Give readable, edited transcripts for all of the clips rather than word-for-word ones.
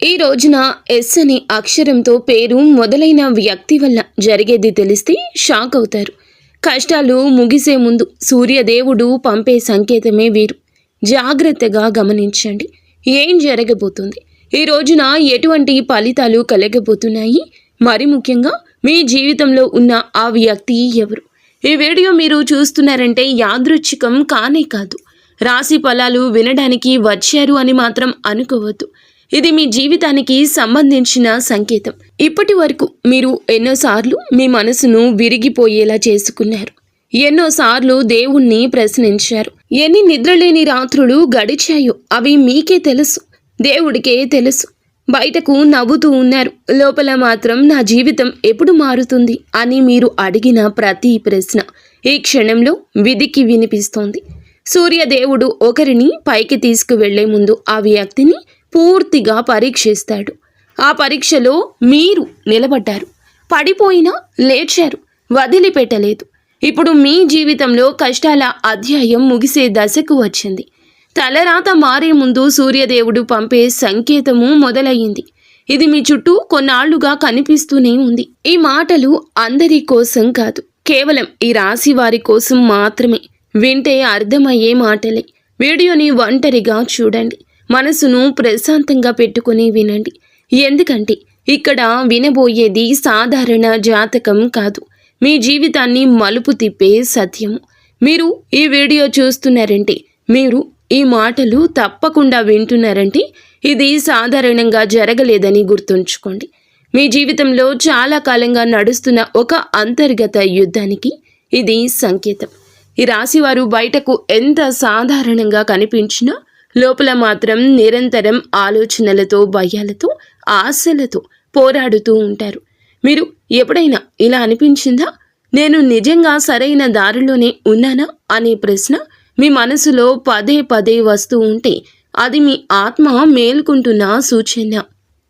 ఈ రోజున ఎస్ అనే అక్షరంతో పేరు మొదలైన వ్యక్తి వల్ల జరిగేది తెలిస్తే షాక్ అవుతారు. కష్టాలు ముగిసే ముందు సూర్యదేవుడు పంపే సంకేతమే వీరు. జాగ్రత్తగా గమనించండి, ఏం జరగబోతుంది, ఈ రోజున ఎటువంటి ఫలితాలు కలగబోతున్నాయి, మరి ముఖ్యంగా మీ జీవితంలో ఉన్న ఆ వ్యక్తి ఎవరు. ఈ వీడియో మీరు చూస్తున్నారంటే యాదృచ్ఛికం కానే కాదు. రాశి ఫలాలు వినడానికి వచ్చారు అని మాత్రం అనుకోవద్దు. ఇది మీ జీవితానికి సంబంధించిన సంకేతం. ఇప్పటి వరకు మీరు ఎన్నోసార్లు మీ మనసును విరిగిపోయేలా చేసుకున్నారు. ఎన్నోసార్లు దేవుణ్ణి ప్రశ్నించారు. ఎన్ని నిద్రలేని రాత్రులు గడిచాయో అవి మీకే తెలుసు, దేవుడికే తెలుసు. బయటకు నవ్వుతూ ఉన్నారు, లోపల మాత్రం నా జీవితం ఎప్పుడు మారుతుంది అని మీరు అడిగిన ప్రతి ప్రశ్న ఈ క్షణంలో విధికి వినిపిస్తోంది. సూర్యదేవుడు ఒకరిని పైకి తీసుకువెళ్లే ముందు ఆ వ్యక్తిని పూర్తిగా పరీక్షిస్తాడు. ఆ పరీక్షలో మీరు నిలబడ్డారు, పడిపోయినా లేచారు, వదిలిపెట్టలేదు. ఇప్పుడు మీ జీవితంలో కష్టాల అధ్యాయం ముగిసే దశకు వచ్చింది. తలరాత మారే ముందు సూర్యదేవుడు పంపే సంకేతము మొదలయ్యింది. ఇది మీ చుట్టూ కొన్నాళ్లుగా కనిపిస్తూనే ఉంది. ఈ మాటలు అందరి కోసం కాదు, కేవలం ఈ రాశి వారి కోసం మాత్రమే. వింటే అర్థమయ్యే మాటలే. వీడియోని ఒంటరిగా చూడండి, మనసును ప్రశాంతంగా పెట్టుకుని వినండి. ఎందుకంటే ఇక్కడ వినబోయేది సాధారణ జాతకం కాదు, మీ జీవితాన్ని మలుపు తిప్పే సత్యము. మీరు ఈ వీడియో చూస్తున్నారంటే, మీరు ఈ మాటలు తప్పకుండా వింటున్నారంటే ఇది సాధారణంగా జరగలేదని గుర్తుంచుకోండి. మీ జీవితంలో చాలా కాలంగా నడుస్తున్న ఒక అంతర్గత యుద్ధానికి ఇది సంకేతం. ఈ రాశివారు బయటకు ఎంత సాధారణంగా కనిపించినా లోపల మాత్రం నిరంతరం ఆలోచనలతో, భయాలతో, ఆశలతో పోరాడుతూ ఉంటారు. మీరు ఎప్పుడైనా ఇలా అనిపించిందా, నేను నిజంగా సరైన దారిలోనే ఉన్నానా అనే ప్రశ్న మీ మనసులో పదే పదే వస్తూ ఉంటే అది మీ ఆత్మ మేల్కొంటున్న సూచన.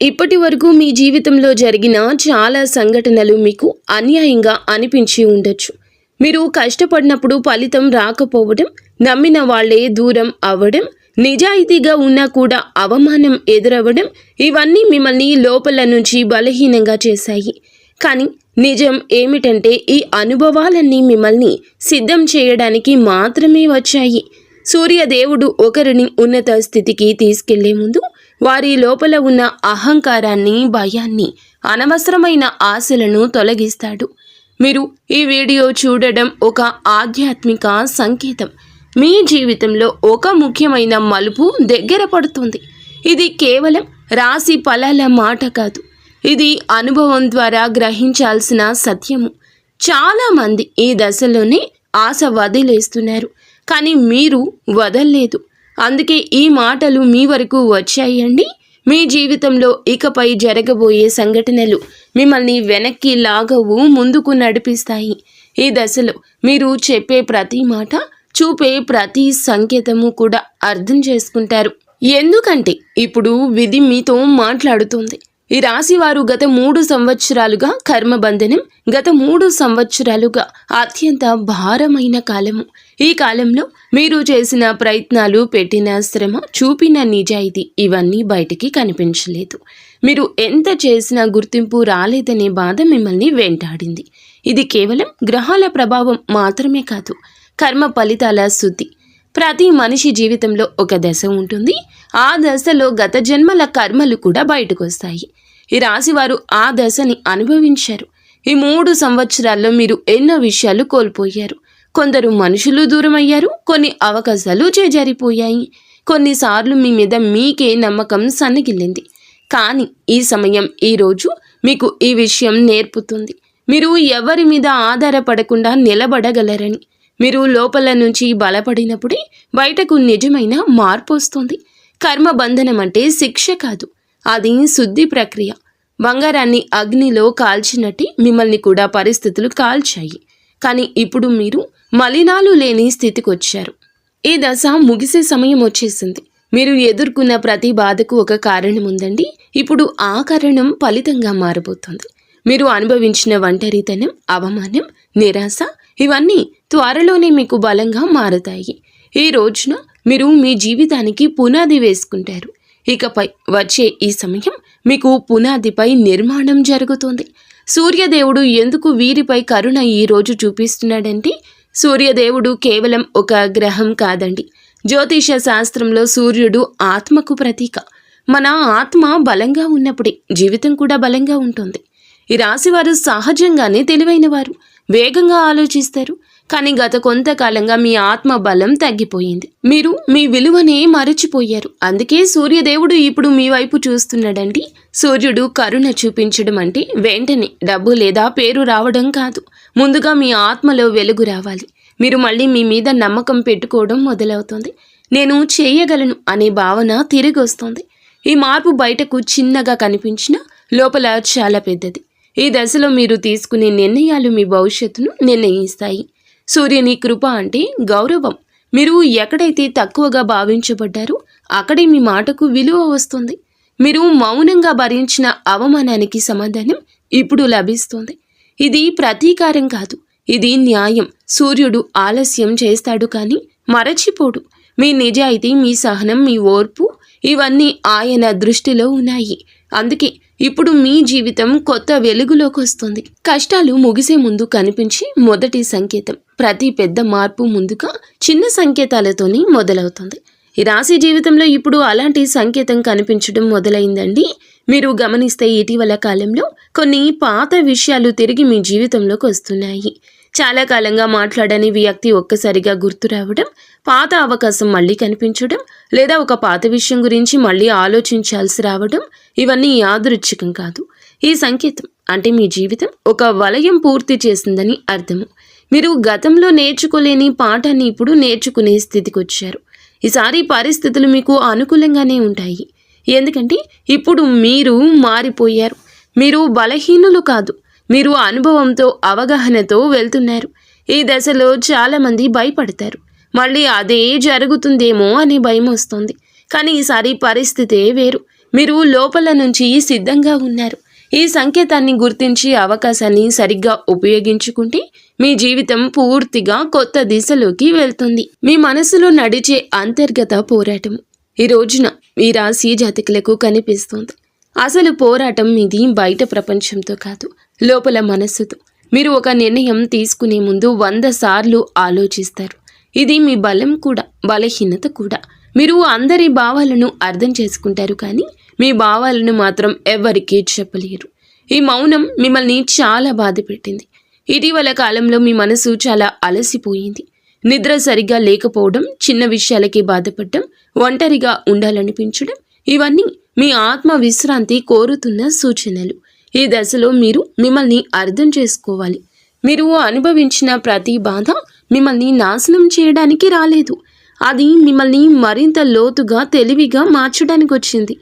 ఇప్పటి వరకు మీ జీవితంలో జరిగిన చాలా సంఘటనలు మీకు అన్యాయంగా అనిపించి ఉండొచ్చు. మీరు కష్టపడినప్పుడు ఫలితం రాకపోవడం, నమ్మిన వాళ్లే దూరం అవ్వడం, నిజాయితీగా ఉన్నా కూడా అవమానం ఎదురవ్వడం, ఇవన్నీ మిమ్మల్ని లోపల నుంచి బలహీనంగా చేశాయి. కానీ నిజం ఏమిటంటే ఈ అనుభవాలన్నీ మిమ్మల్ని సిద్ధం చేయడానికి మాత్రమే వచ్చాయి. సూర్యదేవుడు ఒకరిని ఉన్నత స్థితికి తీసుకెళ్లే ముందు వారి లోపల ఉన్న అహంకారాన్ని, భయాన్ని, అనవసరమైన ఆశలను తొలగిస్తాడు. మీరు ఈ వీడియో చూడడం ఒక ఆధ్యాత్మిక సంకేతం. మీ జీవితంలో ఒక ముఖ్యమైన మలుపు దగ్గర పడుతుంది. ఇది కేవలం రాశి ఫలాల మాట కాదు, ఇది అనుభవం ద్వారా గ్రహించాల్సిన సత్యము. చాలామంది ఈ దశలోనే ఆశ వదిలేస్తున్నారు, కానీ మీరు వదల్లేదు. అందుకే ఈ మాటలు మీ వరకు వచ్చాయండి. మీ జీవితంలో ఇకపై జరగబోయే సంఘటనలు మిమ్మల్ని వెనక్కి లాగవు, ముందుకు నడిపిస్తాయి. ఈ దశలో మీరు చెప్పే ప్రతి మాట, చూపే ప్రతి సంకేతము కూడా అర్థం చేసుకుంటారు. ఎందుకంటే ఇప్పుడు విధి మీతో మాట్లాడుతుంది. ఈ రాశివారు గత 3 సంవత్సరాలుగా కర్మబంధనం, గత 3 సంవత్సరాలుగా అత్యంత భారమైన కాలము. ఈ కాలంలో మీరు చేసిన ప్రయత్నాలు, పెట్టిన శ్రమ, చూపిన నిజాయితీ ఇవన్నీ బయటికి కనిపించలేదు. మీరు ఎంత చేసినా గుర్తింపు రాలేదనే బాధ మిమ్మల్ని వెంటాడింది. ఇది కేవలం గ్రహాల ప్రభావం మాత్రమే కాదు, కర్మ ఫలితాల శుద్ధి. ప్రతి మనిషి జీవితంలో ఒక దశ ఉంటుంది. ఆ దశలో గత జన్మల కర్మలు కూడా బయటకు వస్తాయి. ఈ రాశివారు ఆ దశని అనుభవించారు. ఈ 3 సంవత్సరాల్లో మీరు ఎన్నో విషయాలు కోల్పోయారు. కొందరు మనుషులు దూరం అయ్యారు, కొన్ని అవకాశాలు చేజారిపోయాయి, కొన్నిసార్లు మీ మీద మీకే నమ్మకం సన్నగిల్లింది. కానీ ఈ సమయం, ఈ రోజు మీకు ఈ విషయం నేర్పుతుంది. మీరు ఎవరి మీద ఆధారపడకుండా నిలబడగలరని. మీరు లోపల నుంచి బలపడినప్పుడే బయటకు నిజమైన మార్పు వస్తుంది. కర్మబంధనం అంటే శిక్ష కాదు, అది శుద్ధి ప్రక్రియ. బంగారాన్ని అగ్నిలో కాల్చినట్టు మిమ్మల్ని కూడా పరిస్థితులు కాల్చాయి. కానీ ఇప్పుడు మీరు మలినాలు లేని స్థితికి వచ్చారు. ఈ దశ ముగిసే సమయం వచ్చేసింది. మీరు ఎదుర్కొన్న ప్రతి బాధకు ఒక కారణం ఉందండి. ఇప్పుడు ఆ కారణం ఫలితంగా మారబోతుంది. మీరు అనుభవించిన ఒంటరితనం, అవమానం, నిరాశ ఇవన్నీ త్వరలోనే మీకు బలంగా మారతాయి. ఈ రోజున మీరు మీ జీవితానికి పునాది వేసుకుంటారు. ఇకపై వచ్చే ఈ సమయం మీకు పునాదిపై నిర్మాణం జరుగుతుంది. సూర్యదేవుడు ఎందుకు వీరిపై కరుణ ఈ రోజు చూపిస్తున్నాడంటే, సూర్యదేవుడు కేవలం ఒక గ్రహం కాదండి. జ్యోతిష శాస్త్రంలో సూర్యుడు ఆత్మకు ప్రతీక. మన ఆత్మ బలంగా ఉన్నప్పుడే జీవితం కూడా బలంగా ఉంటుంది. ఈ రాశివారు సహజంగానే తెలివైనవారు, వేగంగా ఆలోచిస్తారు. కానీ గత కొంతకాలంగా మీ ఆత్మ బలం తగ్గిపోయింది. మీరు మీ విలువనే మరచిపోయారు. అందుకే సూర్యదేవుడు ఇప్పుడు మీ వైపు చూస్తున్నాడండి. సూర్యుడు కరుణ చూపించడం అంటే వెంటనే డబ్బు లేదా పేరు రావడం కాదు. ముందుగా మీ ఆత్మలో వెలుగు రావాలి. మీరు మళ్ళీ మీ మీద నమ్మకం పెట్టుకోవడం మొదలవుతుంది. నేను చేయగలను అనే భావన తిరిగి వస్తుంది. ఈ మార్పు బయటకు చిన్నగా కనిపించినా లోపల చాలా పెద్దది. ఈ దశలో మీరు తీసుకునే నిర్ణయాలు మీ భవిష్యత్తును నిర్ణయిస్తాయి. సూర్యుని కృప అంటే గౌరవం. మీరు ఎక్కడైతే తక్కువగా భావించబడ్డారో అక్కడే మీ మాటకు విలువ వస్తుంది. మీరు మౌనంగా భరించిన అవమానానికి సమాధానం ఇప్పుడు లభిస్తుంది. ఇది ప్రతీకారం కాదు, ఇది న్యాయం. సూర్యుడు ఆలస్యం చేస్తాడు కానీ మరచిపోడు. మీ నిజాయితీ, మీ సహనం, మీ ఓర్పు ఇవన్నీ ఆయన దృష్టిలో ఉన్నాయి. అందుకే ఇప్పుడు మీ జీవితం కొత్త వెలుగులోకి వస్తుంది. కష్టాలు ముగిసే ముందు కనిపించి మొదటి సంకేతం. ప్రతి పెద్ద మార్పు ముందుగా చిన్న సంకేతాలతోనే మొదలవుతుంది. ఈ రాశి జీవితంలో ఇప్పుడు అలాంటి సంకేతం కనిపించడం మొదలైందండి. మీరు గమనిస్తే ఇటీవల కాలంలో కొన్ని పాత విషయాలు తిరిగి మీ జీవితంలోకి వస్తున్నాయి. చాలా కాలంగా మాట్లాడని వ్యక్తి ఒక్కసారిగా గుర్తు రావడం, పాత అవకాశం మళ్ళీ కనిపించడం, లేదా ఒక పాత విషయం గురించి మళ్ళీ ఆలోచించాల్సి రావడం, ఇవన్నీ యాదృచ్ఛికం కాదు. ఈ సంకేతం అంటే మీ జీవితం ఒక వలయం పూర్తి చేసిందని అర్థము. మీరు గతంలో నేర్చుకోలేని పాఠాన్ని ఇప్పుడు నేర్చుకునే స్థితికి వచ్చారు. ఈసారి పరిస్థితులు మీకు అనుకూలంగానే ఉంటాయి. ఎందుకంటే ఇప్పుడు మీరు మారిపోయారు. మీరు బలహీనులు కాదు, మీరు అనుభవంతో, అవగాహనతో వెళ్తున్నారు. ఈ దశలో చాలామంది భయపడతారు. మళ్ళీ అదే జరుగుతుందేమో అని భయం వస్తుంది. కానీ ఈసారి పరిస్థితే వేరు. మీరు లోపల నుంచి సిద్ధంగా ఉన్నారు. ఈ సంకేతాన్ని గుర్తించి అవకాశాన్ని సరిగ్గా ఉపయోగించుకుంటే మీ జీవితం పూర్తిగా కొత్త దిశలోకి వెళ్తుంది. మీ మనసులో నడిచే అంతర్గత పోరాటం ఈ రోజున ఈ రాశి జాతకులకు కనిపిస్తుంది. అసలు పోరాటం మీది బయట ప్రపంచంతో కాదు, లోపల మనస్సుతో. మీరు ఒక నిర్ణయం తీసుకునే ముందు 100 సార్లు ఆలోచిస్తారు. ఇది మీ బలం కూడా, బలహీనత కూడా. మీరు అందరి భావాలను అర్థం చేసుకుంటారు, కానీ మీ భావాలను మాత్రం ఎవరికీ చెప్పలేరు. ఈ మౌనం మిమ్మల్ని చాలా బాధ పెట్టింది. ఇటీవల కాలంలో మీ మనసు చాలా అలసిపోయింది. నిద్ర సరిగ్గా లేకపోవడం, చిన్న విషయాలకి బాధపడడం, ఒంటరిగా ఉండాలనిపించడం, ఇవన్నీ మీ ఆత్మ విశ్రాంతి కోరుతున్న సూచనలు. ఈ దశలో మీరు మిమ్మల్ని అర్థం చేసుకోవాలి. మీరు అనుభవించిన ప్రతి బాధ మిమ్మల్ని నాశనం చేయడానికి రాలేదు. అది మిమ్మల్ని మరింత లోతుగా, తెలివిగా మార్చడానికి వచ్చింది.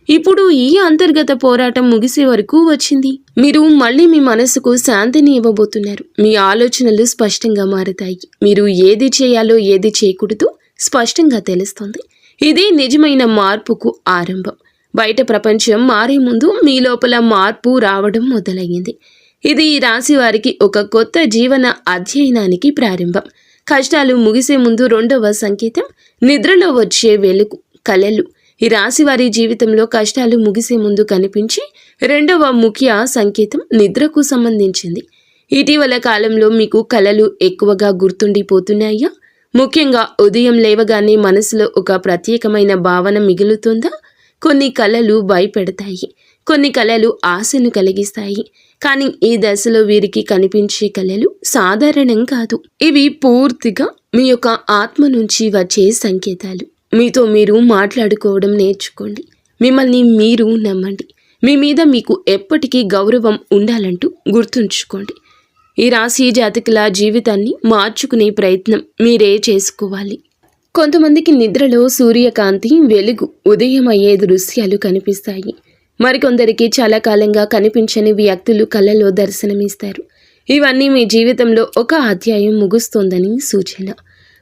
ఇప్పుడు ఈ అంతర్గత పోరాటం ముగిసే వరకు వచ్చింది. మీరు మళ్ళీ మీ మనసుకు శాంతిని ఇవ్వబోతున్నారు. మీ ఆలోచనలు స్పష్టంగా మారతాయి. మీరు ఏది చేయాలో, ఏది చేయకూడదో స్పష్టంగా తెలుస్తుంది. ఇది నిజమైన మార్పుకు ఆరంభం. బయట ప్రపంచం మారే ముందు మీ లోపల మార్పు రావడం మొదలయ్యింది. ఇది ఈ రాశి వారికి ఒక కొత్త జీవన అధ్యయనానికి ప్రారంభం. కష్టాలు ముగిసే ముందు రెండవ సంకేతం నిద్రలో వచ్చే వెలుగు, కలలు. ఈ రాశి వారి జీవితంలో కష్టాలు ముగిసే ముందు కనిపించి రెండవ ముఖ్య సంకేతం నిద్రకు సంబంధించింది. ఇటీవల కాలంలో మీకు కలలు ఎక్కువగా గుర్తుండిపోతున్నాయా? ముఖ్యంగా ఉదయం లేవగానే మనసులో ఒక ప్రత్యేకమైన భావన మిగులుతుందా? కొన్ని కలలు భయపెడతాయి, కొన్ని కలలు ఆశను కలిగిస్తాయి. కానీ ఈ దశలో వీరికి కనిపించే కలలు సాధారణం కాదు. ఇవి పూర్తిగా మీ యొక్క ఆత్మ నుంచి వచ్చే సంకేతాలు. మీతో మీరు మాట్లాడుకోవడం నేర్చుకోండి. మిమ్మల్ని మీరు నమ్మండి. మీ మీద మీకు ఎప్పటికీ గౌరవం ఉండాలంటూ గుర్తుంచుకోండి. ఈ రాశి జాతకుల జీవితాన్ని మార్చుకునే ప్రయత్నం మీరే చేసుకోవాలి. కొంతమందికి నిద్రలో సూర్యకాంతి, వెలుగు, ఉదయం అయ్యే దృశ్యాలు కనిపిస్తాయి. మరికొందరికి చాలా కాలంగా కనిపించని వ్యక్తులు కళ్ళలో దర్శనమిస్తారు. ఇవన్నీ మీ జీవితంలో ఒక అధ్యాయం ముగుస్తోందని సూచన.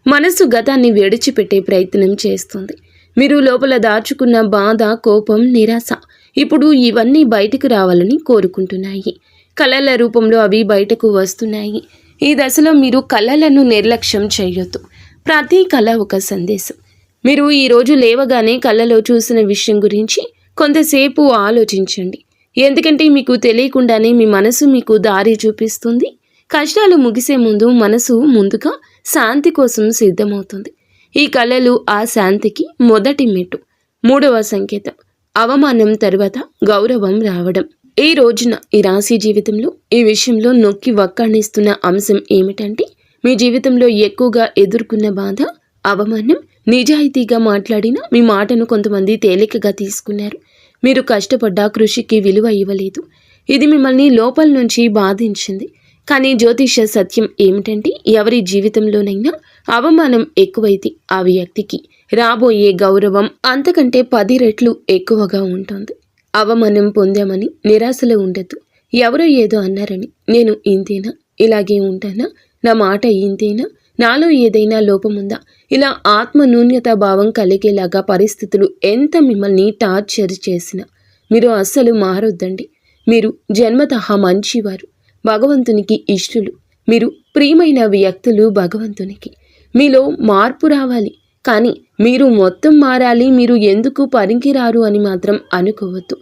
మనసు గతాన్ని విడిచిపెట్టే ప్రయత్నం చేస్తుంది. మీరు లోపల దాచుకున్న బాధ, కోపం, నిరాశ ఇప్పుడు ఇవన్నీ బయటకు రావాలని కోరుకుంటున్నాయి. కళల రూపంలో అవి బయటకు వస్తున్నాయి. ఈ దశలో మీరు కళలను నిర్లక్ష్యం చేయొద్దు. ప్రతి కళ ఒక సందేశం. మీరు ఈరోజు లేవగానే కళ్ళలో చూసిన విషయం గురించి కొంతసేపు ఆలోచించండి. ఎందుకంటే మీకు తెలియకుండానే మీ మనసు మీకు దారి చూపిస్తుంది. కష్టాలు ముగిసే ముందు మనసు ముందుగా శాంతి కోసం సిద్ధమవుతుంది. ఈ కళలు ఆ శాంతికి మొదటి మెట్టు. 3వ సంకేతం, అవమానం తర్వాత గౌరవం రావడం. ఈ రోజున ఈ రాశి జీవితంలో ఈ విషయంలో నొక్కి వక్కాణిస్తున్న అంశం ఏమిటంటే, మీ జీవితంలో ఎక్కువగా ఎదుర్కొన్న బాధ అవమానం. నిజాయితీగా మాట్లాడిన మీ మాటను కొంతమంది తేలికగా తీసుకున్నారు. మీరు కష్టపడ్డ కృషికి విలువ ఇవ్వలేదు. ఇది మిమ్మల్ని లోపల నుంచి బాధించింది. కానీ జ్యోతిష సత్యం ఏమిటంటే, ఎవరి జీవితంలోనైనా అవమానం ఎక్కువైతే ఆ వ్యక్తికి రాబోయే గౌరవం అంతకంటే 10 రెట్లు ఎక్కువగా ఉంటుంది. అవమానం పొందామని నిరాశలో ఉండద్దు. ఎవరో ఏదో అన్నారని నేను ఇంతేనా, ఇలాగే ఉంటానా, నా మాట ఇంతేనా, నాలో ఏదైనా లోపముందా, ఇలా ఆత్మన్యూన్యతా భావం కలిగేలాగా పరిస్థితులు ఎంత మిమ్మల్ని టార్చర్ చేసినా మీరు అస్సలు మారొద్దండి. మీరు జన్మతః మంచివారు, భగవంతునికి ఇష్టలు, మీరు ప్రియమైన వ్యక్తులు భగవంతునికి. మీలో మార్పు రావాలి, కానీ మీరు మొత్తం మారాలి, మీరు ఎందుకు పనికిరారు అని మాత్రం అనుకోవద్దు.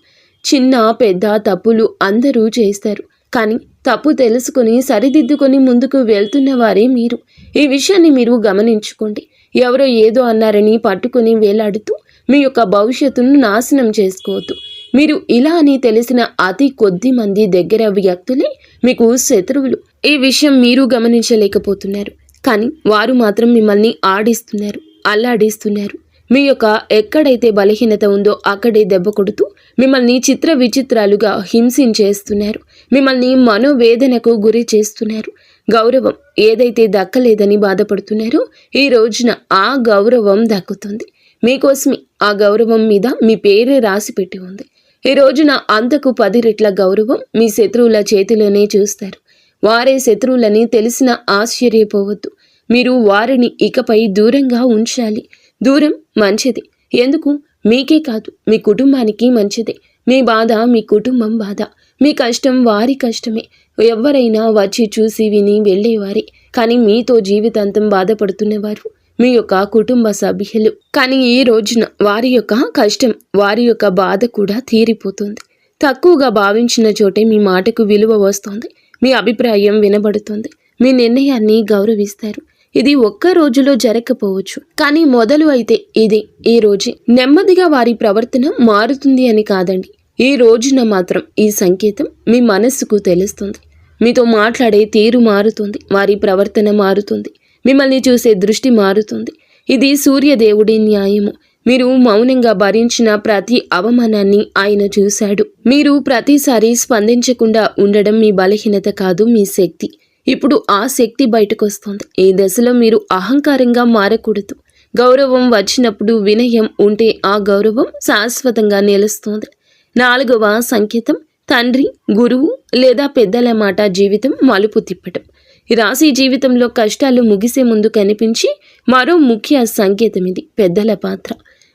చిన్న పెద్ద తప్పులు అందరూ చేస్తారు, కానీ తప్పు తెలుసుకొని సరిదిద్దుకొని ముందుకు వెళ్తున్న వారే మీరు. ఈ విషయాన్ని మీరు గమనించుకోండి. ఎవరో ఏదో అన్నారని పట్టుకొని వేలాడుతూ మీ యొక్క భవిష్యత్తును నాశనం చేసుకోవద్దు. మీరు ఇలా అని తెలిసిన అతి కొద్ది మంది దగ్గర వ్యక్తులే మీకు శత్రువులు. ఈ విషయం మీరు గమనించలేకపోతున్నారు, కానీ వారు మాత్రం మిమ్మల్ని ఆడిస్తున్నారు, అల్లాడిస్తున్నారు. మీ యొక్క ఎక్కడైతే బలహీనత ఉందో అక్కడే దెబ్బ కొడుతూ మిమ్మల్ని చిత్ర విచిత్రాలుగా హింసించేస్తున్నారు. మిమ్మల్ని మనోవేదనకు గురి చేస్తున్నారు. గౌరవం ఏదైతే దక్కలేదని బాధపడుతున్నారో ఈ రోజున ఆ గౌరవం దక్కుతుంది. మీకోసమే ఆ గౌరవం మీద మీ పేరే రాసి పెట్టి ఉంది. ఈ రోజున అంతకు 10 రెట్ల గౌరవం మీ శత్రువుల చేతిలోనే చూస్తారు. వారే శత్రువులని తెలిసిన ఆశ్చర్యపోవద్దు. మీరు వారిని ఇకపై దూరంగా ఉంచాలి. దూరం మంచిది. ఎందుకు? మీకే కాదు, మీ కుటుంబానికి మంచిదే. మీ బాధ మీ కుటుంబం బాధ, మీ కష్టం వారి కష్టమే. ఎవరైనా వచ్చి చూసి విని వెళ్ళేవారే, కానీ మీతో జీవితాంతం బాధపడుతున్నవారు మీ యొక్క కుటుంబ సభ్యులు. కానీ ఈ రోజున వారి యొక్క కష్టం, వారి యొక్క బాధ కూడా తీరిపోతుంది. తక్కువగా భావించిన చోటే మీ మాటకు విలువ వస్తుంది. మీ అభిప్రాయం వినబడుతుంది. మీ నిర్ణయాన్ని గౌరవిస్తారు. ఇది ఒక్క రోజులో జరగకపోవచ్చు, కానీ మొదలు అయితే ఇదే. ఈ రోజే నెమ్మదిగా వారి ప్రవర్తన మారుతుంది అని కాదండి, ఈ రోజున మాత్రం ఈ సంకేతం మీ మనస్సుకు తెలుస్తుంది. మీతో మాట్లాడే తీరు మారుతుంది, వారి ప్రవర్తన మారుతుంది, మిమ్మల్ని చూసే దృష్టి మారుతుంది. ఇది సూర్యదేవుడి న్యాయము. మీరు మౌనంగా భరించిన ప్రతి అవమానాన్ని ఆయన చూశాడు. మీరు ప్రతిసారి స్పందించకుండా ఉండడం మీ బలహీనత కాదు, మీ శక్తి. ఇప్పుడు ఆ శక్తి బయటకు వస్తుంది. ఈ దశలో మీరు అహంకారంగా మారకూడదు. గౌరవం వచ్చినప్పుడు వినయం ఉంటే ఆ గౌరవం శాశ్వతంగా నిలుస్తుంది. 4వ సంకేతం, తండ్రి, గురువు లేదా పెద్దల మాట జీవితం మలుపు తిప్పటం. ఈ రాశి జీవితంలో కష్టాలు ముగిసే ముందు కనిపించి మరో ముఖ్య సంకేతం ఇది, పెద్దల పాత్ర.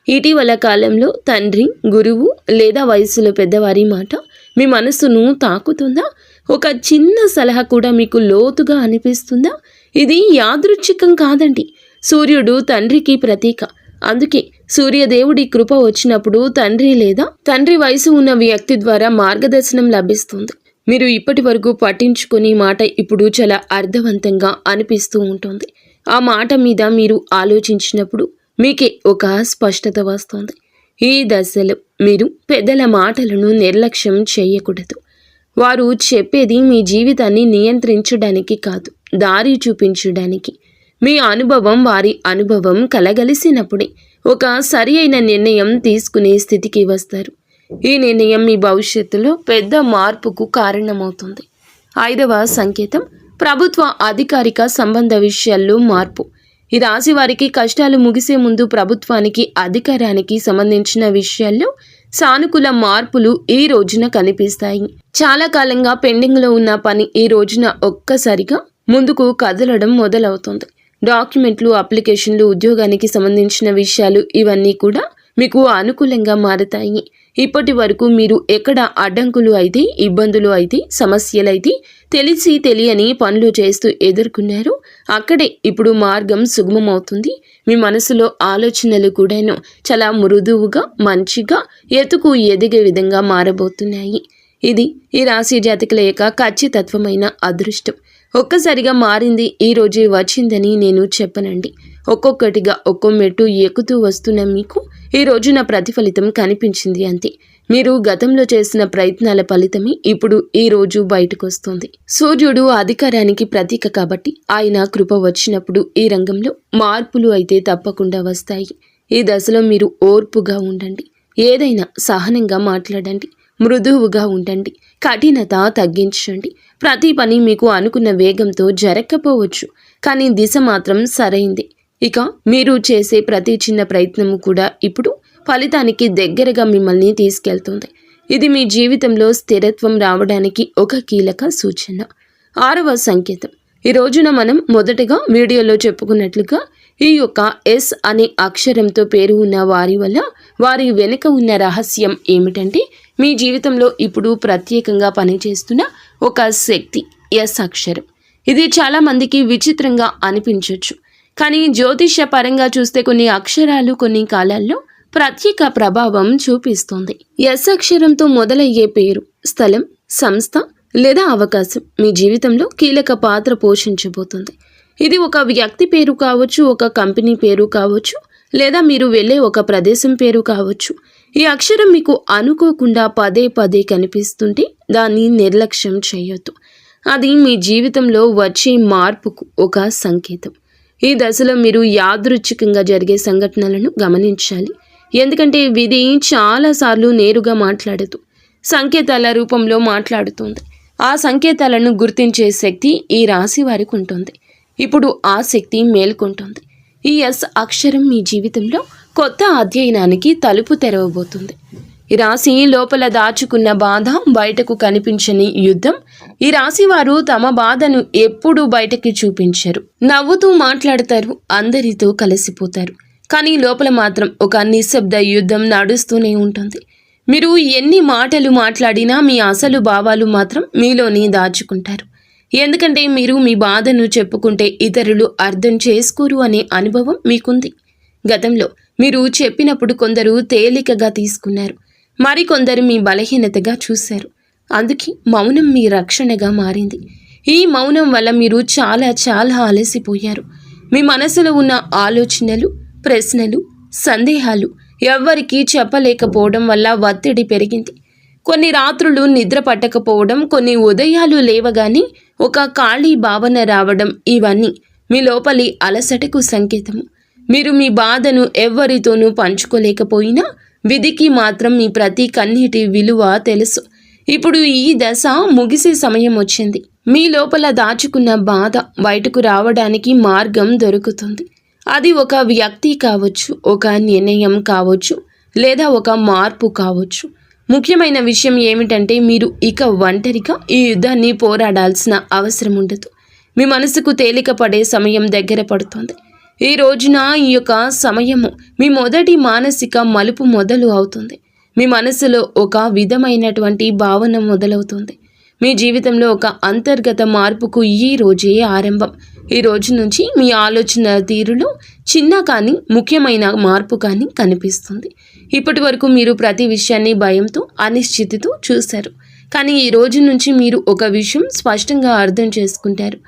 ఇటీవల కాలంలో తండ్రి, గురువు లేదా వయసులో పెద్దవారి మాట మీ మనసును తాకుతుందా? ఒక చిన్న సలహా కూడా మీకు లోతుగా అనిపిస్తుందా? ఇది యాదృచ్ఛికం కాదండి. సూర్యుడు తండ్రికి ప్రతీక. అందుకే సూర్యదేవుడి కృప వచ్చినప్పుడు తండ్రి లేదా తండ్రి వయసు ఉన్న వ్యక్తి ద్వారా మార్గదర్శనం లభిస్తుంది. మీరు ఇప్పటి వరకు పట్టించుకునే మాట ఇప్పుడు చాలా అర్థవంతంగా అనిపిస్తూ ఉంటుంది. ఆ మాట మీద మీరు ఆలోచించినప్పుడు మీకే ఒక స్పష్టత వస్తుంది. ఈ దశలో మీరు పెద్దల మాటలను నిర్లక్ష్యం చేయకూడదు. వారు చెప్పేది మీ జీవితాన్ని నియంత్రించడానికి కాదు, దారి చూపించడానికి. మీ అనుభవం వారి అనుభవం కలగలిసినప్పుడే ఒక సరి అయిన నిర్ణయం తీసుకునే స్థితికి వస్తారు. ఈ నిర్ణయం మీ భవిష్యత్తులో పెద్ద మార్పుకు కారణమవుతుంది. 5వ సంకేతం, ప్రభుత్వ అధికారిక సంబంధ విషయాల్లో మార్పు. ఈ రాశి వారికి కష్టాలు ముగిసే ముందు ప్రభుత్వానికి, అధికారానికి సంబంధించిన విషయాల్లో సానుకూల మార్పులు ఈ రోజున కనిపిస్తాయి. చాలా కాలంగా పెండింగ్లో ఉన్న పని ఈ రోజున ఒక్కసారిగా ముందుకు కదలడం మొదలవుతుంది. డాక్యుమెంట్లు, అప్లికేషన్లు, ఉద్యోగానికి సంబంధించిన విషయాలు ఇవన్నీ కూడా మీకు అనుకూలంగా మారతాయి. ఇప్పటి వరకు మీరు ఎక్కడ అడ్డంకులు అయితే, ఇబ్బందులు అయితే, సమస్యలైతే తెలిసి తెలియని పనులు చేస్తూ ఎదుర్కొన్నారు, అక్కడే ఇప్పుడు మార్గం సుగమమవుతుంది. మీ మనసులో ఆలోచనలు కూడాను చాలా మృదువుగా, మంచిగా, ఎత్తుకు ఎదిగే విధంగా మారబోతున్నాయి. ఇది ఈ రాశి జాతకుల యొక్క ఖచ్చితత్వమైన అదృష్టం. ఒక్కసారిగా మారింది, ఈ రోజే వచ్చిందని నేను చెప్పనండి. ఒక్కొక్కటిగా ఒక్కో మెట్టు ఎక్కుతూ వస్తున్న మీకు ఈ రోజున ప్రతిఫలితం కనిపించింది అంతే. మీరు గతంలో చేసిన ప్రయత్నాల ఫలితమే ఇప్పుడు ఈ రోజు బయటకు వస్తుంది. సూర్యుడు అధికారానికి ప్రతీక కాబట్టి ఆయన కృప వచ్చినప్పుడు ఈ రంగంలో మార్పులు అయితే తప్పకుండా వస్తాయి. ఈ దశలో మీరు ఓర్పుగా ఉండండి. ఏదైనా సహనంగా మాట్లాడండి. మృదువుగా ఉండండి. కఠినత తగ్గించండి. ప్రతి పని మీకు అనుకున్న వేగంతో జరగకపోవచ్చు, కానీ దిశ మాత్రం సరైంది. ఇక మీరు చేసే ప్రతి చిన్న ప్రయత్నము కూడా ఇప్పుడు ఫలితానికి దగ్గరగా మిమ్మల్ని తీసుకెళ్తుంది. ఇది మీ జీవితంలో స్థిరత్వం రావడానికి ఒక కీలక సూచన. 6వ సంకేతం. ఈ రోజున మనం మొదటగా వీడియోలో చెప్పుకున్నట్లుగా ఈ యొక్క ఎస్ అనే అక్షరంతో పేరు ఉన్న వారి వల్ల వారి వెనుక ఉన్న రహస్యం ఏమిటంటే, మీ జీవితంలో ఇప్పుడు ప్రత్యేకంగా పనిచేస్తున్న ఒక శక్తి ఎస్ అక్షరం. ఇది చాలా మందికి విచిత్రంగా అనిపించవచ్చు, కానీ జ్యోతిష్య పరంగా చూస్తే కొన్ని అక్షరాలు కొన్ని కాలాల్లో ప్రత్యేక ప్రభావం చూపిస్తుంది. ఎస్ అక్షరంతో మొదలయ్యే పేరు, స్థలం, సంస్థ లేదా అవకాశం మీ జీవితంలో కీలక పాత్ర పోషించబోతుంది. ఇది ఒక వ్యక్తి పేరు కావచ్చు, ఒక కంపెనీ పేరు కావచ్చు, లేదా మీరు వెళ్ళే ఒక ప్రదేశం పేరు కావచ్చు. ఈ అక్షరం మీకు అనుకోకుండా పదే పదే కనిపిస్తుంటే దాన్ని నిర్లక్ష్యం చేయొద్దు. అది మీ జీవితంలో వచ్చే మార్పుకు ఒక సంకేతం. ఈ దశలో మీరు యాదృచ్ఛికంగా జరిగే సంఘటనలను గమనించాలి. ఎందుకంటే విధి చాలాసార్లు నేరుగా మాట్లాడదు, సంకేతాల రూపంలో మాట్లాడుతుంది. ఆ సంకేతాలను గుర్తించే శక్తి ఈ రాశి వారికి ఉంటుంది. ఇప్పుడు ఆ శక్తి మేల్కొంటుంది. ఈ ఎస్ అక్షరం మీ జీవితంలో కొత్త అధ్యయనానికి తలుపు తెరవబోతుంది. ఈ రాశి లోపల దాచుకున్న బాధ, బయటకు కనిపించని యుద్ధం. ఈ రాశి వారు తమ బాధను ఎప్పుడూ బయటకి చూపించరు. నవ్వుతూ మాట్లాడతారు, అందరితో కలిసిపోతారు. కానీ లోపల మాత్రం ఒక నిశ్శబ్ద యుద్ధం నడుస్తూనే ఉంటుంది. మీరు ఎన్ని మాటలు మాట్లాడినా మీ అసలు భావాలు మాత్రం మీలోనే దాచుకుంటారు. ఎందుకంటే మీరు మీ బాధను చెప్పుకుంటే ఇతరులు అర్థం చేసుకోరు అనే అనుభవం మీకుంది. గతంలో మీరు చెప్పినప్పుడు కొందరు తేలికగా తీసుకున్నారు, మరికొందరు మీ బలహీనతగా చూశారు. అందుకే మౌనం మీ రక్షణగా మారింది. ఈ మౌనం వల్ల మీరు చాలా చాలా అలసిపోయారు. మీ మనసులో ఉన్న ఆలోచనలు, ప్రశ్నలు, సందేహాలు ఎవ్వరికీ చెప్పలేకపోవడం వల్ల ఒత్తిడి పెరిగింది. కొన్ని రాత్రులు నిద్ర పట్టకపోవడం, కొన్ని ఉదయాలు లేవగానే ఒక ఖాళీ భావన రావడం, ఇవన్నీ మీ లోపలి అలసటకు సంకేతము. మీరు మీ బాధను ఎవ్వరితోనూ పంచుకోలేకపోయినా విధికి మాత్రం మీ ప్రతి కన్నీటి విలువ తెలుసు. ఇప్పుడు ఈ దశ ముగిసే సమయం వచ్చింది. మీ లోపల దాచుకున్న బాధ బయటకు రావడానికి మార్గం దొరుకుతుంది. అది ఒక వ్యక్తి కావచ్చు, ఒక నిర్ణయం కావచ్చు, లేదా ఒక మార్పు కావచ్చు. ముఖ్యమైన విషయం ఏమిటంటే మీరు ఇక ఒంటరిగా ఈ యుద్ధాన్ని పోరాడాల్సిన అవసరం ఉండదు. మీ మనసుకు తేలిక పడే సమయం దగ్గర పడుతుంది. ఈ రోజున ఈ యొక్క సమయము మీ మొదటి మానసిక మలుపు మొదలు అవుతుంది. మీ మనసులో ఒక విధమైనటువంటి భావన మొదలవుతుంది. మీ జీవితంలో ఒక అంతర్గత మార్పుకు ఈ రోజే ఆరంభం. ఈ రోజు నుంచి మీ ఆలోచన తీరులో చిన్న కానీ ముఖ్యమైన మార్పు కానీ కనిపిస్తుంది. ఇప్పటి వరకు మీరు ప్రతి విషయాన్ని భయంతో, అనిశ్చితితో చూశారు. కానీ ఈ రోజు నుంచి మీరు ఒక విషయం స్పష్టంగా అర్థం చేసుకుంటారు.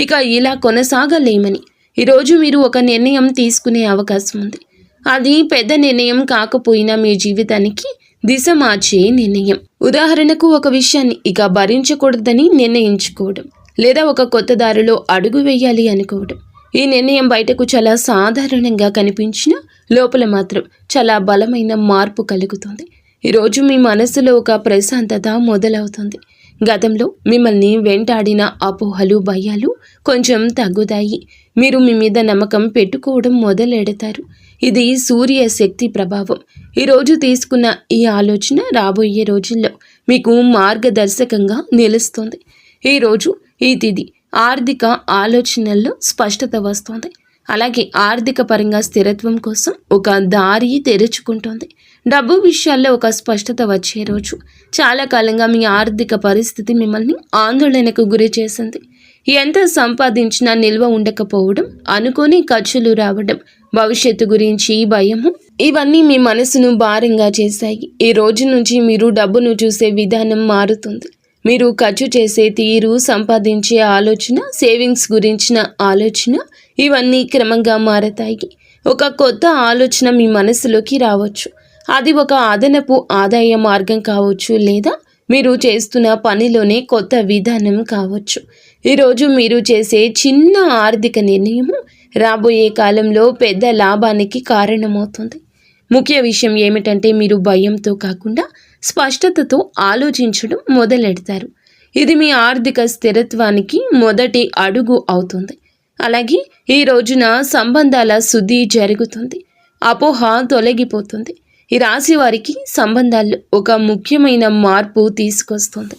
ఇక ఇలా కొనసాగలేమని. ఈరోజు మీరు ఒక నిర్ణయం తీసుకునే అవకాశం ఉంది. అది పెద్ద నిర్ణయం కాకపోయినా మీ జీవితానికి దిశ మార్చే నిర్ణయం. ఉదాహరణకు ఒక విషయాన్ని ఇక భరించకూడదని నిర్ణయించుకోవడం, లేదా ఒక కొత్త దారిలో అడుగు వేయాలి అనుకోవడం. ఈ నిర్ణయం బయటకు చాలా సాధారణంగా కనిపించినా లోపల మాత్రం చాలా బలమైన మార్పు కలుగుతుంది. ఈరోజు మీ మనసులో ఒక ప్రశాంతత మొదలవుతుంది. గతంలో మిమ్మల్ని వెంటాడిన అపోహలు, భయాలు కొంచెం తగ్గుతాయి. మీరు మీ మీద నమ్మకం పెట్టుకోవడం మొదలెడతారు. ఇది సూర్య శక్తి ప్రభావం. ఈరోజు తీసుకున్న ఈ ఆలోచన రాబోయే రోజుల్లో మీకు మార్గదర్శకంగా నిలుస్తుంది. ఈరోజు ఈ తిథి ఆర్థిక ఆలోచనల్లో స్పష్టత వస్తుంది. అలాగే ఆర్థిక పరంగా స్థిరత్వం కోసం ఒక దారి తెరుచుకుంటుంది. డబ్బు విషయాల్లో ఒక స్పష్టత వచ్చే రోజు. చాలా కాలంగా మీ ఆర్థిక పరిస్థితి మిమ్మల్ని ఆందోళనకు గురి చేసింది. ఎంత సంపాదించినా నిల్వ ఉండకపోవడం, అనుకోని ఖర్చులు రావడం, భవిష్యత్తు గురించి భయము, ఇవన్నీ మీ మనసును భారంగా చేశాయి. ఈ రోజు నుంచి మీరు డబ్బును చూసే విధానం మారుతుంది. మీరు ఖర్చు చేసే తీరు, సంపాదించే ఆలోచన, సేవింగ్స్ గురించిన ఆలోచన, ఇవన్నీ క్రమంగా మారతాయి. ఒక కొత్త ఆలోచన మీ మనసులోకి రావచ్చు. అది ఒక అదనపు ఆదాయ మార్గం కావచ్చు, లేదా మీరు చేస్తున్న పనిలోనే కొత్త విధానం కావచ్చు. ఈరోజు మీరు చేసే చిన్న ఆర్థిక నిర్ణయము రాబోయే కాలంలో పెద్ద లాభానికి కారణమవుతుంది. ముఖ్య విషయం ఏమిటంటే మీరు భయంతో కాకుండా స్పష్టతతో ఆలోచించడం మొదలెడతారు. ఇది మీ ఆర్థిక స్థిరత్వానికి మొదటి అడుగు అవుతుంది. అలాగే ఈ రోజున సంబంధాల శుద్ధి జరుగుతుంది. అపోహ తొలగిపోతుంది. ఈ రాశి వారికి సంబంధాల్లో ఒక ముఖ్యమైన మార్పు తీసుకొస్తుంది.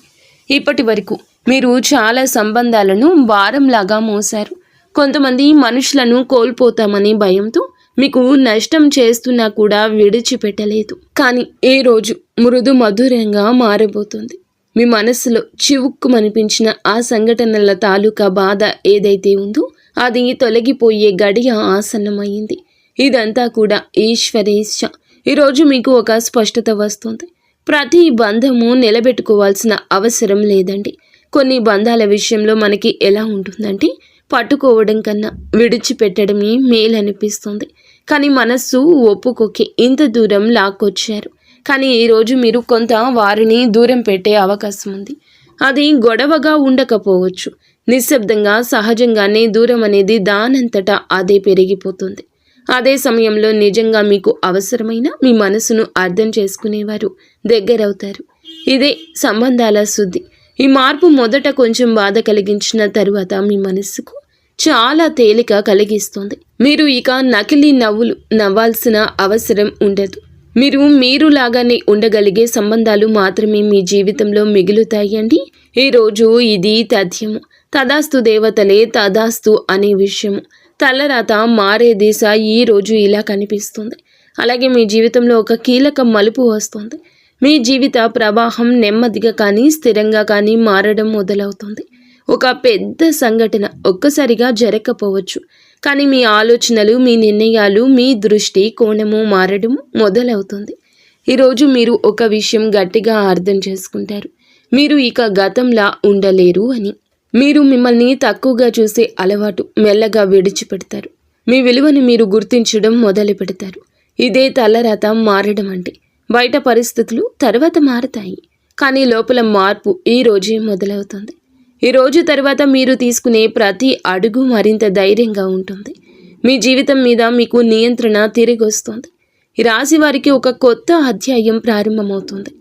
ఇప్పటి వరకు మీరు చాలా సంబంధాలను భారంలాగా మోసారు. కొంతమంది మనుషులను కోల్పోతామని భయంతో మీకు నష్టం చేస్తున్నా కూడా విడిచిపెట్టలేదు. కానీ ఏ రోజు మృదు మధురంగా మారబోతుంది. మీ మనసులో చివుక్కుమనిపించిన ఆ సంఘటనల తాలూకా బాధ ఏదైతే ఉందో అది తొలగిపోయే గడియ ఆసన్నమైంది. ఇదంతా కూడా ఈశ్వరేచ్ఛ. ఈరోజు మీకు ఒక స్పష్టత వస్తుంది. ప్రతి బంధము నిలబెట్టుకోవాల్సిన అవసరం లేదండి. కొన్ని బంధాల విషయంలో మనకి ఎలా ఉంటుందంటే పట్టుకోవడం కన్నా విడిచిపెట్టడమే మేలనిపిస్తుంది. కానీ మనస్సు ఒప్పుకోకే ఇంత దూరం లాక్కొచ్చారు. కానీ ఈరోజు మీరు కొంత వారిని దూరం పెట్టే అవకాశం ఉంది. అది గొడవగా ఉండకపోవచ్చు. నిశ్శబ్దంగా సహజంగానే దూరం అనేది దానంతటా అదే పెరిగిపోతుంది. అదే సమయంలో నిజంగా మీకు అవసరమైన మీ మనసును అర్థం చేసుకునేవారు దగ్గరవుతారు. ఇదే సంబంధాల శుద్ధి. ఈ మార్పు మొదట కొంచెం బాధ కలిగించిన తరువాత మీ మనస్సుకు చాలా తేలిక కలిగిస్తుంది. మీరు ఇక నకిలీ నవ్వులు నవ్వాల్సిన అవసరం ఉండదు. మీరులాగానే ఉండగలిగే సంబంధాలు మాత్రమే మీ జీవితంలో మిగులుతాయండి. ఈరోజు ఇది తథ్యము. తదాస్తు దేవతలే తదాస్తు అనే విషయము. తలరాత మారే దిశ ఈ రోజు ఇలా కనిపిస్తుంది. అలాగే మీ జీవితంలో ఒక కీలక మలుపు వస్తుంది. మీ జీవిత ప్రవాహం నెమ్మదిగా కానీ స్థిరంగా కానీ మారడం మొదలవుతుంది. ఒక పెద్ద సంఘటన ఒక్కసారిగా జరగకపోవచ్చు. కానీ మీ ఆలోచనలు, మీ నిర్ణయాలు, మీ దృష్టి కోణము మారడం మొదలవుతుంది. ఈరోజు మీరు ఒక విషయం గట్టిగా అర్థం చేసుకుంటారు. మీరు ఇక గతంలా ఉండలేరు అని. మీరు మిమ్మల్ని తక్కువగా చూసే అలవాటు మెల్లగా విడిచిపెడతారు. మీ విలువని మీరు గుర్తించడం మొదలు పెడతారు. ఇదే తలరాత మారడం అంటే. బయట పరిస్థితులు తర్వాత మారతాయి, కానీ లోపల మార్పు ఈ రోజే మొదలవుతుంది. ఈ రోజు తర్వాత మీరు తీసుకునే ప్రతి అడుగు మరింత ధైర్యంగా ఉంటుంది. మీ జీవితం మీద మీకు నియంత్రణ తిరిగి వస్తుంది. ఈ రాశి వారికి ఒక కొత్త అధ్యాయం ప్రారంభమవుతుంది.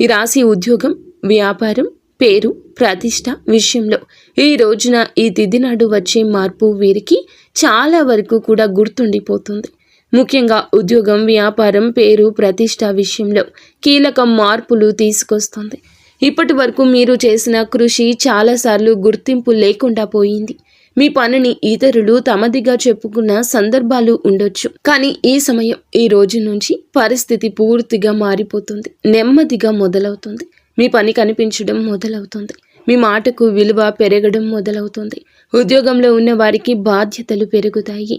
ఈ రాశి ఉద్యోగం, వ్యాపారం, పేరు, ప్రతిష్ట విషయంలో ఈ రోజున ఈ తిథి నాడు వచ్చే మార్పు వీరికి చాలా వరకు కూడా గుర్తుండిపోతుంది. ముఖ్యంగా ఉద్యోగం, వ్యాపారం, పేరు, ప్రతిష్ట విషయంలో కీలక మార్పులు తీసుకొస్తుంది. ఇప్పటి వరకు మీరు చేసిన కృషి చాలాసార్లు గుర్తింపు లేకుండా పోయింది. మీ పనిని ఇతరులు తమదిగా చెప్పుకున్న సందర్భాలు ఉండొచ్చు. కానీ ఈ సమయం, ఈ రోజు నుంచి పరిస్థితి పూర్తిగా మారిపోతుంది. నెమ్మదిగా మొదలవుతుంది. మీ పని కనిపించడం మొదలవుతుంది. మీ మాటకు విలువ పెరగడం మొదలవుతుంది. ఉద్యోగంలో ఉన్న వారికి బాధ్యతలు పెరుగుతాయి.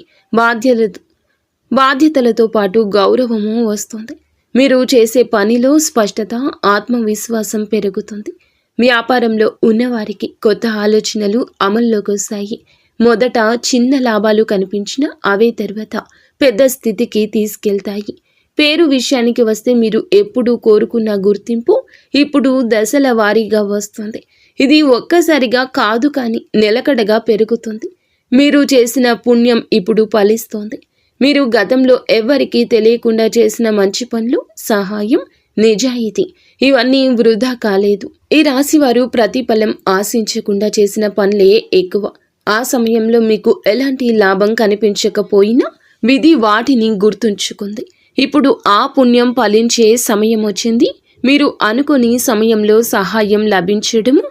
బాధ్యతలతో పాటు గౌరవము వస్తుంది. మీరు చేసే పనిలో స్పష్టత, ఆత్మవిశ్వాసం పెరుగుతుంది. వ్యాపారంలో ఉన్నవారికి కొత్త ఆలోచనలు అమల్లోకి వస్తాయి. మొదట చిన్న లాభాలు కనిపించినా అవే తర్వాత పెద్ద స్థితికి తీసుకెళ్తాయి. పేరు విషయానికి వస్తే మీరు ఎప్పుడు కోరుకున్న గుర్తింపు ఇప్పుడు దశల వారీగా వస్తుంది. ఇది ఒక్కసారిగా కాదు, కానీ నిలకడగా పెరుగుతుంది. మీరు చేసిన పుణ్యం ఇప్పుడు ఫలిస్తోంది. మీరు గతంలో ఎవ్వరికీ తెలియకుండా చేసిన మంచి పనులు, సహాయం, నిజాయితీ ఇవన్నీ వృధా కాలేదు. ఈ రాశివారు ప్రతిఫలం ఆశించకుండా చేసిన పనులే ఎక్కువ. ఆ సమయంలో మీకు ఎలాంటి లాభం కనిపించకపోయినా విధి వాటిని గుర్తుంచుకుంది. ఇప్పుడు ఆ పుణ్యం ఫలించే సమయం వచ్చింది. మీరు అనుకుని సమయంలో సహాయం లభించడము,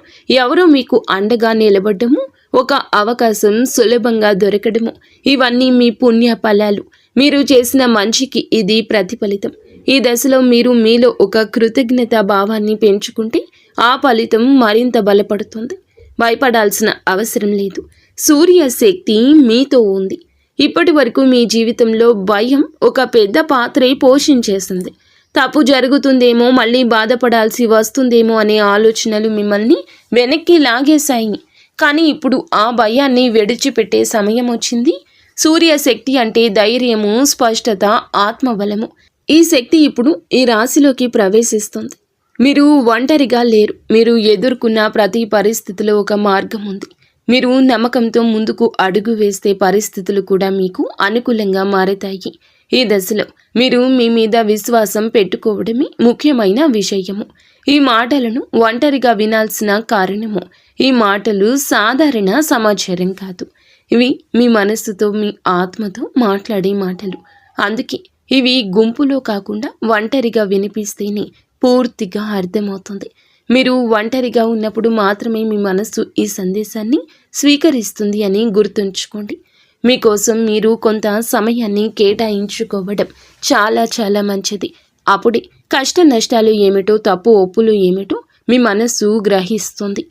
ఎవరో మీకు అండగా నిలబడ్డము, ఒక అవకాశం సులభంగా దొరకడము, ఇవన్నీ మీ పుణ్య ఫలాలు. మీరు చేసిన మంచికి ఇది ప్రతిఫలితం. ఈ దశలో మీరు మీలో ఒక కృతజ్ఞతా భావాన్ని పెంచుకుంటే ఆ ఫలితం మరింత బలపడుతుంది. భయపడాల్సిన అవసరం లేదు. సూర్య శక్తి మీతో ఉంది. ఇప్పటి వరకు మీ జీవితంలో భయం ఒక పెద్ద పాత్రే పోషించేసింది. తప్పు జరుగుతుందేమో, మళ్ళీ బాధపడాల్సి వస్తుందేమో అనే ఆలోచనలు మిమ్మల్ని వెనక్కి లాగేశాయి. కానీ ఇప్పుడు ఆ భయాన్ని విడిచిపెట్టే సమయం వచ్చింది. సూర్య శక్తి అంటే ధైర్యము, స్పష్టత, ఆత్మబలము. ఈ శక్తి ఇప్పుడు ఈ రాశిలోకి ప్రవేశిస్తుంది. మీరు ఒంటరిగా లేరు. మీరు ఎదుర్కొన్న ప్రతి పరిస్థితిలో ఒక మార్గం ఉంది. మీరు నమ్మకంతో ముందుకు అడుగు వేస్తే పరిస్థితులు కూడా మీకు అనుకూలంగా మారతాయి. ఈ దశలో మీరు మీ మీద విశ్వాసం పెట్టుకోవడమే ముఖ్యమైన విషయము. ఈ మాటలను ఒంటరిగా వినాల్సిన కారణము, ఈ మాటలు సాధారణ సమాచారం కాదు. ఇవి మీ మనస్సుతో, మీ ఆత్మతో మాట్లాడే మాటలు. అందుకే ఇవి గుంపులో కాకుండా ఒంటరిగా వినిపిస్తేనే పూర్తిగా అర్థమవుతుంది. మీరు ఒంటరిగా ఉన్నప్పుడు మాత్రమే మీ మనస్సు ఈ సందేశాన్ని స్వీకరిస్తుంది అని గుర్తుంచుకోండి. మీకోసం మీరు కొంత సమయాన్ని కేటాయించుకోవడం చాలా చాలా మంచిది. అప్పుడే కష్ట నష్టాలు ఏమిటో, తప్పు ఒప్పులు ఏమిటో మీ మనస్సు గ్రహిస్తుంది.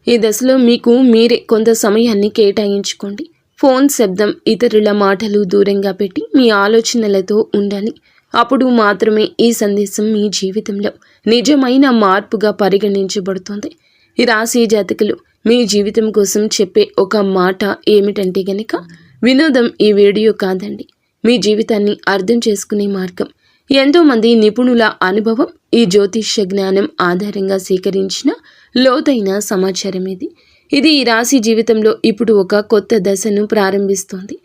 ఈ దశలో మీకు మీరే కొంత సమయాన్ని కేటాయించుకోండి. ఫోన్ శబ్దం, ఇతరుల మాటలు దూరంగా పెట్టి మీ ఆలోచనలతో ఉండాలి. అప్పుడు మాత్రమే ఈ సందేశం మీ జీవితంలో నిజమైన మార్పుగా పరిగణించబడుతుంది. ఈ రాశి జాతకులు మీ జీవితం కోసం చెప్పే ఒక మాట ఏమిటంటే గనక, వినోదం ఈ వీడియో కాదండి, మీ జీవితాన్ని అర్థం చేసుకునే మార్గం. ఎంతోమంది నిపుణుల అనుభవం, ఈ జ్యోతిష్య జ్ఞానం ఆధారంగా సేకరించిన లోతైన సమాచారం ఇది. ఈ రాశి జీవితంలో ఇప్పుడు ఒక కొత్త దశను ప్రారంభిస్తోంది.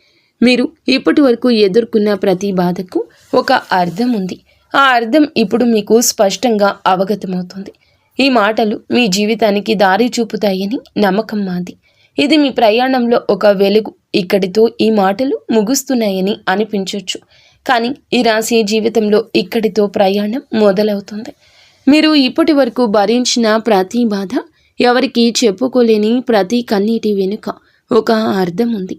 మీరు ఇప్పటి వరకు ఎదుర్కొన్న ప్రతి బాధకు ఒక అర్థం ఉంది. ఆ అర్థం ఇప్పుడు మీకు స్పష్టంగా అవగతమవుతుంది. ఈ మాటలు మీ జీవితానికి దారి చూపుతాయని నమ్మకం మాది. ఇది మీ ప్రయాణంలో ఒక వెలుగు. ఇక్కడితో ఈ మాటలు ముగుస్తున్నాయని అనిపించవచ్చు, కానీ ఈ రాశి జీవితంలో ఇక్కడితో ప్రయాణం మొదలవుతుంది. మీరు ఇప్పటి వరకు భరించిన ప్రతి బాధ, ఎవరికి చెప్పుకోలేని ప్రతి కన్నీటి వెనుక ఒక అర్థం ఉంది.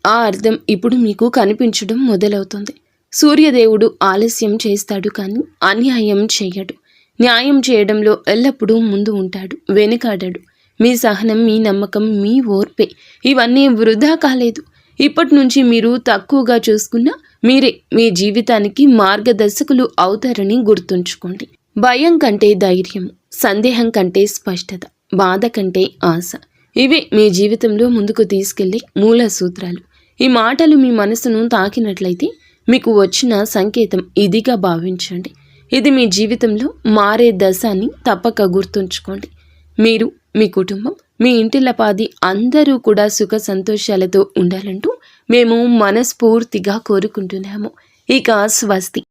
ఆ అర్థం ఇప్పుడు మీకు కనిపించడం మొదలవుతుంది. సూర్యదేవుడు ఆలస్యం చేస్తాడు, కానీ అన్యాయం చేయడు. న్యాయం చేయడంలో ఎల్లప్పుడూ ముందు ఉంటాడు, వెనుకాడడు. మీ సహనం, మీ నమ్మకం, మీ ఓర్పే ఇవన్నీ వృధా కాలేదు. ఇప్పటి నుంచి మీరు తక్కువగా చూసుకున్నా మీరే మీ జీవితానికి మార్గదర్శకులు అవుతారని గుర్తుంచుకోండి. భయం కంటే ధైర్యం, సందేహం కంటే స్పష్టత, బాధ కంటే ఆశ, ఇవే మీ జీవితంలో ముందుకు తీసుకెళ్లే మూల సూత్రాలు. ఈ మాటలు మీ మనసును తాకినట్లయితే మీకు వచ్చిన సంకేతం ఇదిగా భావించండి. ఇది మీ జీవితంలో మారే దశ అని తప్పక గుర్తుంచుకోండి. మీరు, మీ కుటుంబం, మీ ఇంటిల్లపాది అందరూ కూడా సుఖ సంతోషాలతో ఉండాలంటూ మేము మనస్ఫూర్తిగా కోరుకుంటున్నాము. ఇక స్వస్తి.